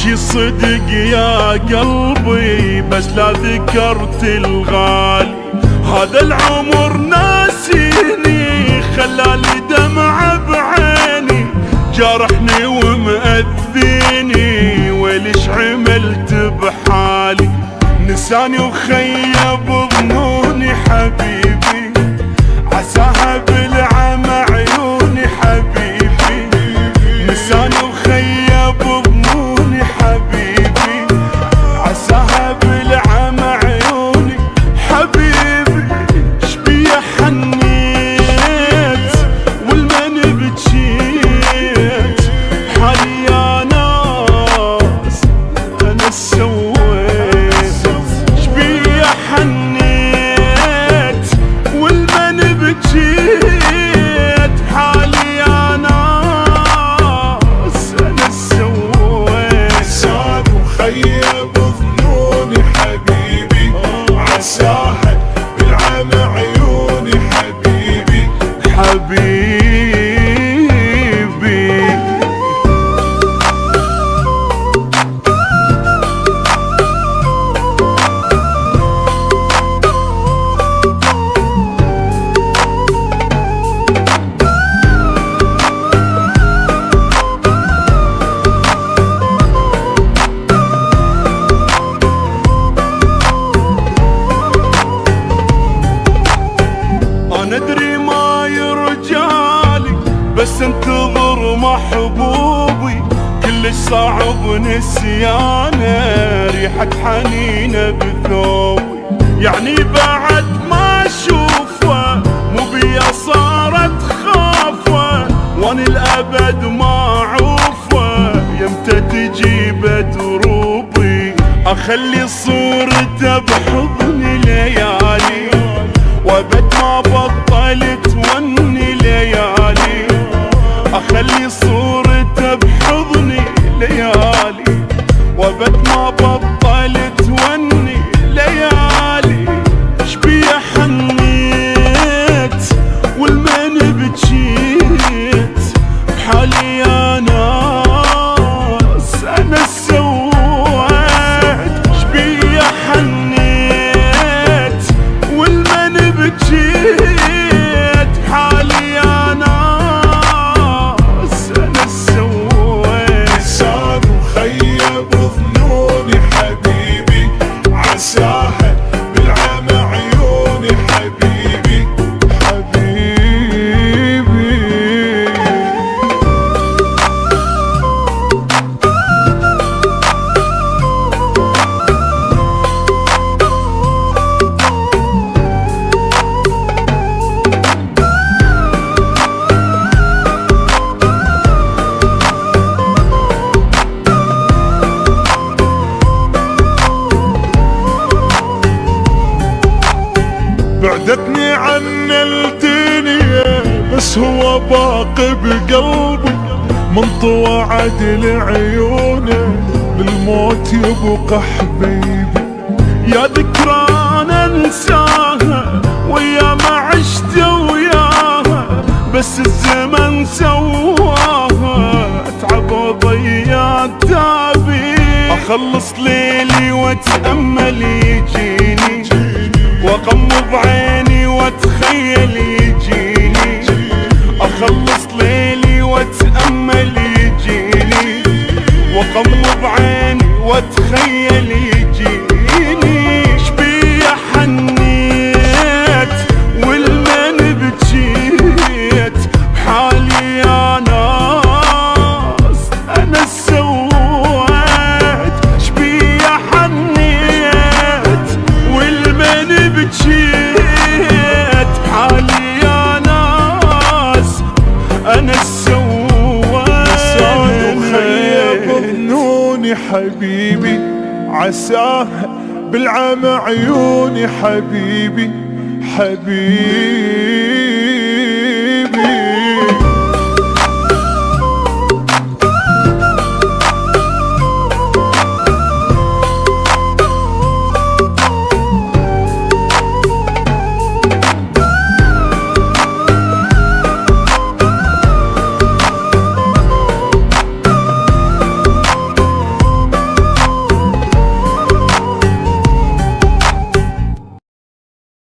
شي صدق يا قلبي بس لا ذكرت الغالي. هذا العمر ناسيني خلالي دمعة بعيني، جرحني ومأذيني وليش عملت بحالي. نساني وخيب ظنوني حبيبي، عساها بالعمى عيوني حبيبي. نساني وخيب ظنوني حبيبي، عساها بالعمى عيوني حبيبي. شبيه حنيت والمن بجيت، حالي يا ناس انا سويت. شبيه حنيت والمن بجيت، حالي يا ناس انا سويت. ساد وخيب ظنوني حبيبي، عساها بالعمى عيوني حبيبي. حبيبي أنا أدري ما يرجالي بس انتظر محبوبي، كلش صعب نسيانه ريحة حنينه بثوبي. يعني بعد ما اشوفه مو بيا صارت خافه، واني الابد ما اعوفه يمتى تجيب دروبي. اخلي صورته بحضن ليالي، وابد ما بطلت وني ليالي. اخلي صورته بحضني ليالي، وابد ما بطلت وني ليالي. شبيه حنيت والمن بجيت، بحالي يا ناس انا سويت. شبيه حنيت والمن بجيت، حالي يا ناس انا سويت. ساد وخيب ظنوني حبيبي، عساها بالعمى عيوني حبيبي. حبيبي بعدتني عن الدنيا بس هو باقي بقلبي، من طوعد لعيونه بالموت يبقى حبيبي. يا ذكرى ننساها ويا ما عشت وياها، بس الزمن سواها اتعب وضيع تعبي. اخلص ليلي واتامل يجيني، واغمض عيني واتخيل يجيني. اخلص ليلي واتامل يجيني، واغمض عيني واتخيل يجيني. شبيه حنيت والمن بجيت، بحالي يا ناس انا سويت. شبيه حنيت والمن بجيت، بحالي يا ناس انا سويت. ساد وخيب ظنوني حبيبي، عساها بالعمى عيوني حبيبي. حبيبي